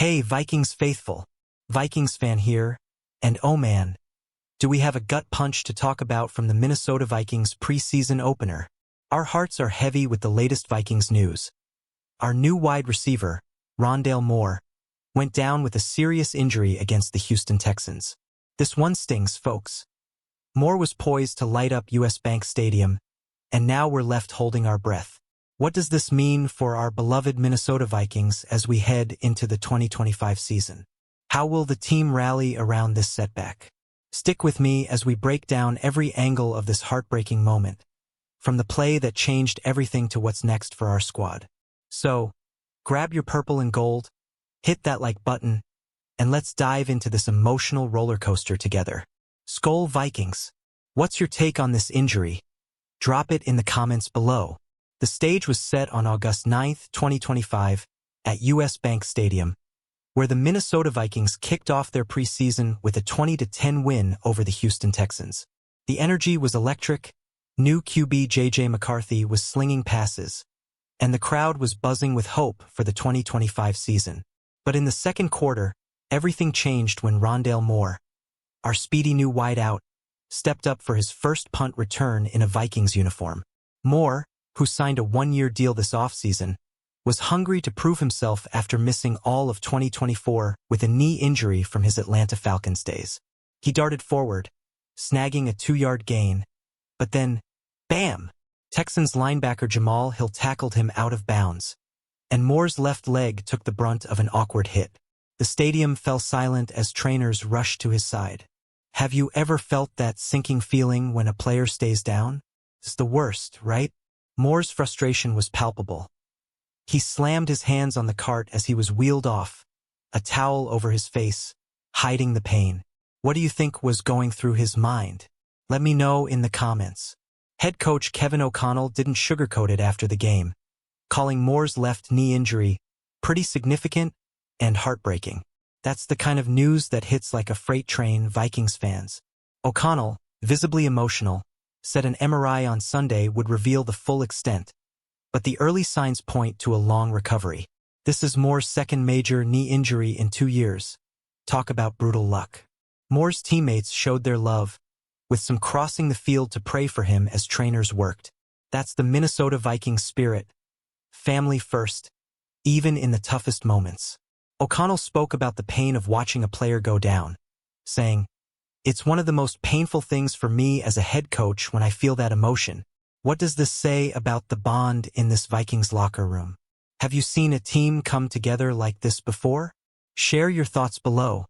Hey Vikings faithful, Vikings fan here, and oh man, do we have a gut punch to talk about from the Minnesota Vikings preseason opener. Our hearts are heavy with the latest Vikings news. Our new wide receiver, Rondale Moore, went down with a serious injury against the Houston Texans. This one stings, folks. Moore was poised to light up US Bank Stadium, and now we're left holding our breath. What does this mean for our beloved Minnesota Vikings as we head into the 2025 season? How will the team rally around this setback? Stick with me as we break down every angle of this heartbreaking moment, from the play that changed everything to what's next for our squad. So, grab your purple and gold, hit that like button, and let's dive into this emotional roller coaster together. Skol Vikings, what's your take on this injury? Drop it in the comments below. The stage was set on August 9, 2025, at US Bank Stadium, where the Minnesota Vikings kicked off their preseason with a 20-10 win over the Houston Texans. The energy was electric, new QB J.J. McCarthy was slinging passes, and the crowd was buzzing with hope for the 2025 season. But in the second quarter, everything changed when Rondale Moore, our speedy new wideout, stepped up for his first punt return in a Vikings uniform. Moore, who signed a one-year deal this offseason, was hungry to prove himself after missing all of 2024 with a knee injury from his Atlanta Falcons days. He darted forward, snagging a 2-yard gain, but then, bam! Texans linebacker Jamal Hill tackled him out of bounds, and Moore's left leg took the brunt of an awkward hit. The stadium fell silent as trainers rushed to his side. Have you ever felt that sinking feeling when a player stays down? It's the worst, right? Moore's frustration was palpable. He slammed his hands on the cart as he was wheeled off, a towel over his face, hiding the pain. What do you think was going through his mind? Let me know in the comments. Head coach Kevin O'Connell didn't sugarcoat it after the game, calling Moore's left knee injury pretty significant and heartbreaking. That's the kind of news that hits like a freight train, Vikings fans. O'Connell, visibly emotional, said an MRI on Sunday would reveal the full extent, but the early signs point to a long recovery. This is Moore's second major knee injury in 2 years. Talk about brutal luck. Moore's teammates showed their love, with some crossing the field to pray for him as trainers worked. That's the Minnesota Vikings spirit. Family first, even in the toughest moments. O'Connell spoke about the pain of watching a player go down, saying, "It's one of the most painful things for me as a head coach when I feel that emotion." What does this say about the bond in this Vikings locker room? Have you seen a team come together like this before? Share your thoughts below,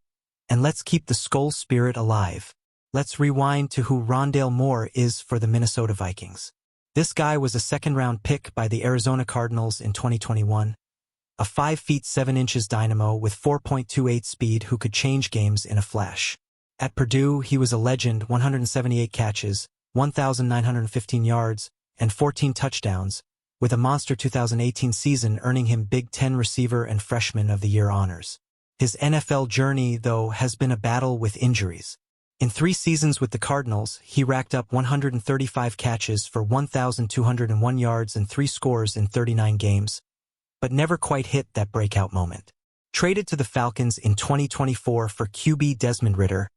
and let's keep the Skol spirit alive. Let's rewind to who Rondale Moore is for the Minnesota Vikings. This guy was a second-round pick by the Arizona Cardinals in 2021, a 5 feet 7 inches dynamo with 4.28 speed who could change games in a flash. At Purdue, he was a legend, 178 catches, 1,915 yards, and 14 touchdowns, with a monster 2018 season earning him Big Ten Receiver and Freshman of the Year honors. His NFL journey, though, has been a battle with injuries. In 3 seasons with the Cardinals, he racked up 135 catches for 1,201 yards and 3 scores in 39 games, but never quite hit that breakout moment. Traded to the Falcons in 2024 for QB Desmond Ridder,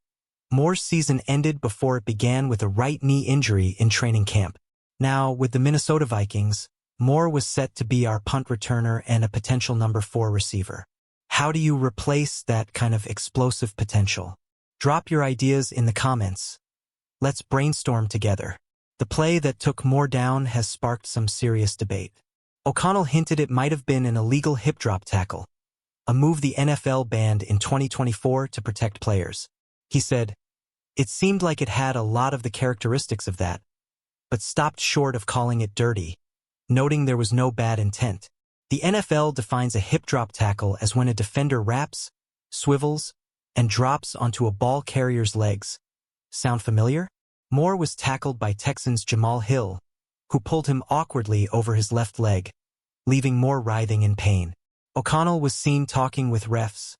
Moore's season ended before it began with a right knee injury in training camp. Now, with the Minnesota Vikings, Moore was set to be our punt returner and a potential number 4 receiver. How do you replace that kind of explosive potential? Drop your ideas in the comments. Let's brainstorm together. The play that took Moore down has sparked some serious debate. O'Connell hinted it might have been an illegal hip drop tackle, a move the NFL banned in 2024 to protect players. He said, "It seemed like it had a lot of the characteristics of that, but stopped short of calling it dirty, noting there was no bad intent." The NFL defines a hip drop tackle as when a defender wraps, swivels, and drops onto a ball carrier's legs. Sound familiar? Moore was tackled by Texans Jamal Hill, who pulled him awkwardly over his left leg, leaving Moore writhing in pain. O'Connell was seen talking with refs,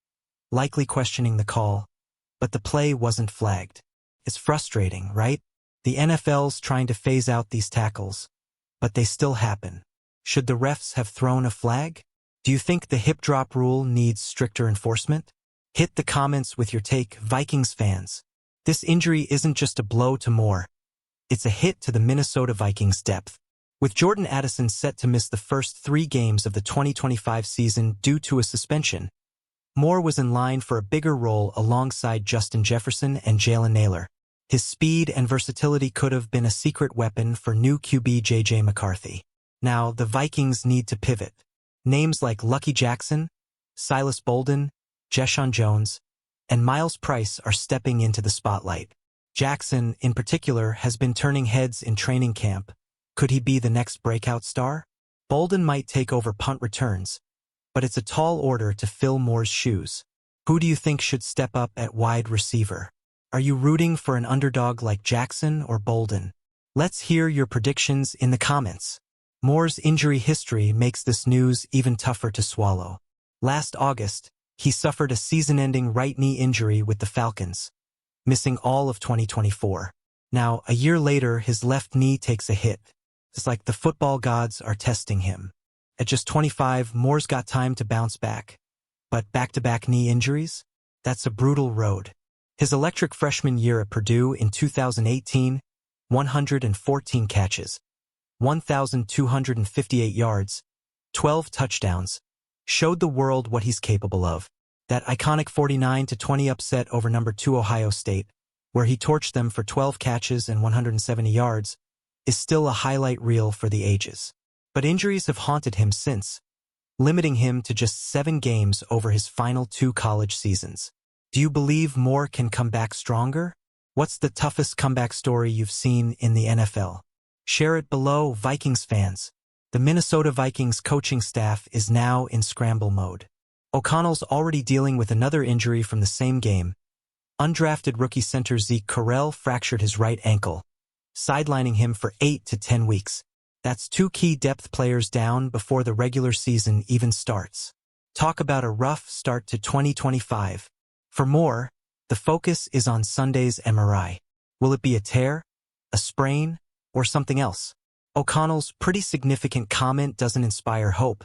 likely questioning the call, but the play wasn't flagged. It's frustrating, right? The NFL's trying to phase out these tackles, but they still happen. Should the refs have thrown a flag? Do you think the hip drop rule needs stricter enforcement? Hit the comments with your take, Vikings fans. This injury isn't just a blow to Moore. It's a hit to the Minnesota Vikings' depth. With Jordan Addison set to miss the first 3 games of the 2025 season due to a suspension, Moore was in line for a bigger role alongside Justin Jefferson and Jalen Nailor. His speed and versatility could have been a secret weapon for new QB J.J. McCarthy. Now, the Vikings need to pivot. Names like Lucky Jackson, Silas Bolden, Jeshaun Jones, and Miles Price are stepping into the spotlight. Jackson, in particular, has been turning heads in training camp. Could he be the next breakout star? Bolden might take over punt returns, but it's a tall order to fill Moore's shoes. Who do you think should step up at wide receiver? Are you rooting for an underdog like Jackson or Bolden? Let's hear your predictions in the comments. Moore's injury history makes this news even tougher to swallow. Last August, he suffered a season-ending right knee injury with the Falcons, missing all of 2024. Now, a year later, his left knee takes a hit. It's like the football gods are testing him. At just 25, Moore's got time to bounce back. But back-to-back knee injuries? That's a brutal road. His electric freshman year at Purdue in 2018, 114 catches, 1,258 yards, 12 touchdowns, showed the world what he's capable of. That iconic 49-20 upset over number 2 Ohio State, where he torched them for 12 catches and 170 yards, is still a highlight reel for the ages. But injuries have haunted him since, limiting him to just 7 games over his final 2 college seasons. Do you believe Moore can come back stronger? What's the toughest comeback story you've seen in the NFL? Share it below, Vikings fans. The Minnesota Vikings coaching staff is now in scramble mode. O'Connell's already dealing with another injury from the same game. Undrafted rookie center Zeke Correll fractured his right ankle, sidelining him for 8 to 10 weeks. That's 2 key depth players down before the regular season even starts. Talk about a rough start to 2025. For Moore, the focus is on Sunday's MRI. Will it be a tear, a sprain, or something else? O'Connell's pretty significant comment doesn't inspire hope,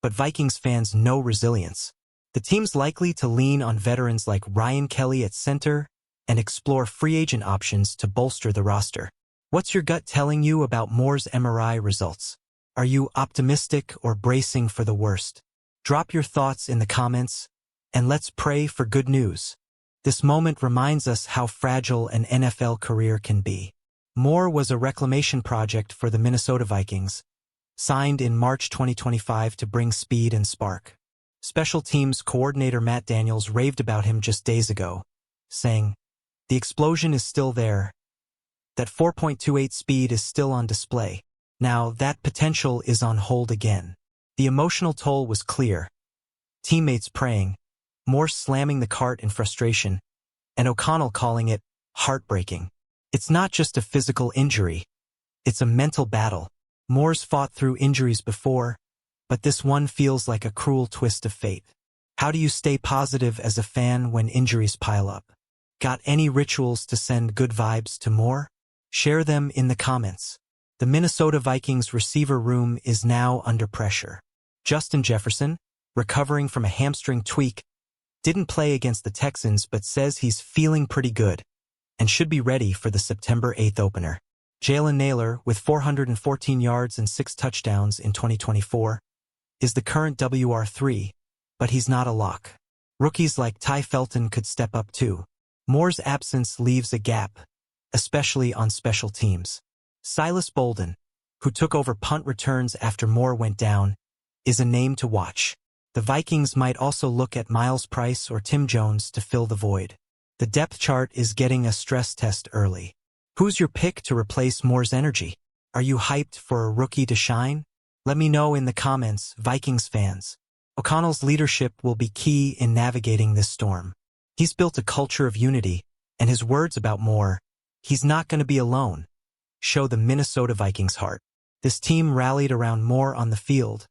but Vikings fans know resilience. The team's likely to lean on veterans like Ryan Kelly at center and explore free agent options to bolster the roster. What's your gut telling you about Moore's MRI results? Are you optimistic or bracing for the worst? Drop your thoughts in the comments, and let's pray for good news. This moment reminds us how fragile an NFL career can be. Moore was a reclamation project for the Minnesota Vikings, signed in March 2025 to bring speed and spark. Special teams coordinator Matt Daniels raved about him just days ago, saying, "The explosion is still there. That 4.28 speed is still on display. Now that potential is on hold again." The emotional toll was clear. Teammates praying, Moore slamming the cart in frustration, and O'Connell calling it heartbreaking. It's not just a physical injury. It's a mental battle. Moore's fought through injuries before, but this one feels like a cruel twist of fate. How do you stay positive as a fan when injuries pile up? Got any rituals to send good vibes to Moore? Share them in the comments. The Minnesota Vikings receiver room is now under pressure. Justin Jefferson, recovering from a hamstring tweak, didn't play against the Texans but says he's feeling pretty good and should be ready for the September 8th opener. Jalen Nailor, with 414 yards and 6 touchdowns in 2024, is the current WR3, but he's not a lock. Rookies like Ty Felton could step up too. Moore's absence leaves a gap, especially on special teams. Silas Bolden, who took over punt returns after Moore went down, is a name to watch. The Vikings might also look at Miles Price or Tim Jones to fill the void. The depth chart is getting a stress test early. Who's your pick to replace Moore's energy? Are you hyped for a rookie to shine? Let me know in the comments, Vikings fans. O'Connell's leadership will be key in navigating this storm. He's built a culture of unity, and his words about Moore, "He's not going to be alone," show the Minnesota Vikings' heart. This team rallied around Moore on the field,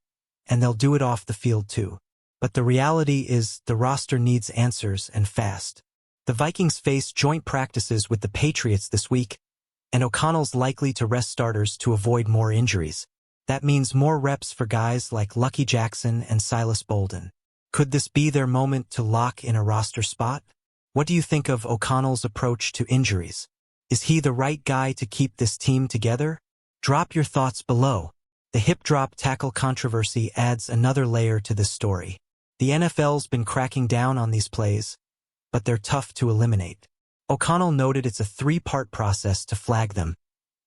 and they'll do it off the field too. But the reality is the roster needs answers, and fast. The Vikings face joint practices with the Patriots this week, and O'Connell's likely to rest starters to avoid more injuries. That means more reps for guys like Lucky Jackson and Silas Bolden. Could this be their moment to lock in a roster spot? What do you think of O'Connell's approach to injuries? Is he the right guy to keep this team together? Drop your thoughts below. The hip drop tackle controversy adds another layer to this story. The NFL's been cracking down on these plays, but they're tough to eliminate. O'Connell noted it's a three-part process to flag them,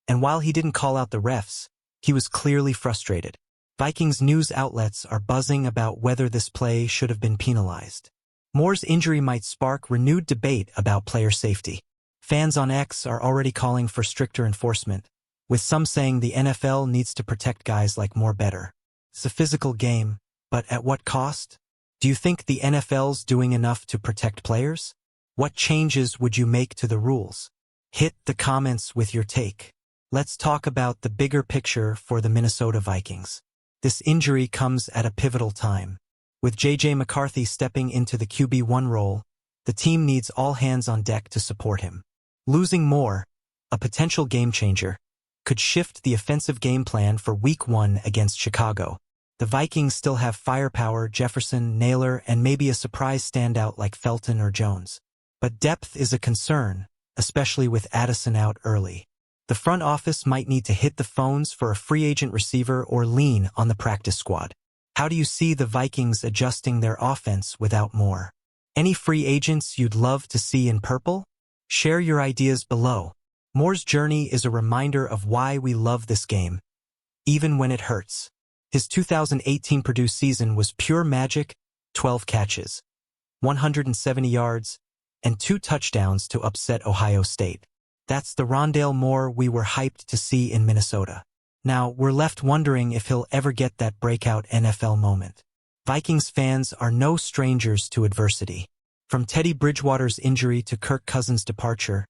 and while he didn't call out the refs, he was clearly frustrated. Vikings news outlets are buzzing about whether this play should have been penalized. Moore's injury might spark renewed debate about player safety. Fans on X are already calling for stricter enforcement, with some saying the NFL needs to protect guys like Moore better. It's a physical game, but at what cost? Do you think the NFL's doing enough to protect players? What changes would you make to the rules? Hit the comments with your take. Let's talk about the bigger picture for the Minnesota Vikings. This injury comes at a pivotal time. With J.J. McCarthy stepping into the QB1 role, the team needs all hands on deck to support him. Losing Moore, a potential game-changer, could shift the offensive game plan for Week 1 against Chicago. The Vikings still have firepower, Jefferson, Naylor, and maybe a surprise standout like Felton or Jones. But depth is a concern, especially with Addison out early. The front office might need to hit the phones for a free agent receiver or lean on the practice squad. How do you see the Vikings adjusting their offense without Moore? Any free agents you'd love to see in purple? Share your ideas below. Moore's journey is a reminder of why we love this game, even when it hurts. His 2018 Purdue season was pure magic: 12 catches, 170 yards, and 2 touchdowns to upset Ohio State. That's the Rondale Moore we were hyped to see in Minnesota. Now, we're left wondering if he'll ever get that breakout NFL moment. Vikings fans are no strangers to adversity. From Teddy Bridgewater's injury to Kirk Cousins' departure,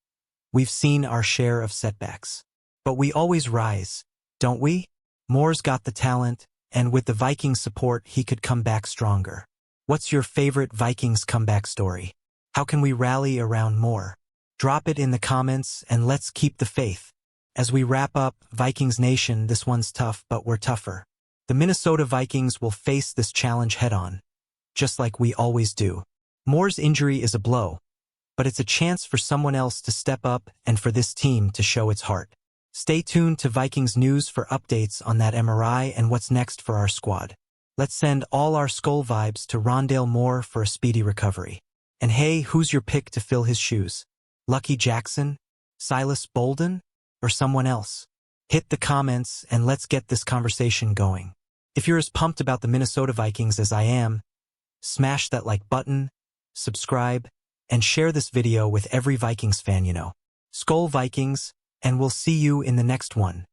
we've seen our share of setbacks. But we always rise, don't we? Moore's got the talent, and with the Vikings' support, he could come back stronger. What's your favorite Vikings comeback story? How can we rally around Moore? Drop it in the comments, and let's keep the faith. As we wrap up, Vikings Nation, this one's tough, but we're tougher. The Minnesota Vikings will face this challenge head-on, just like we always do. Moore's injury is a blow, but it's a chance for someone else to step up and for this team to show its heart. Stay tuned to Vikings News for updates on that MRI and what's next for our squad. Let's send all our Skull vibes to Rondale Moore for a speedy recovery. And hey, who's your pick to fill his shoes? Lucky Jackson? Silas Bolden? Or someone else? Hit the comments and let's get this conversation going. If you're as pumped about the Minnesota Vikings as I am, smash that like button, subscribe, and share this video with every Vikings fan you know. Skull Vikings, and we'll see you in the next one.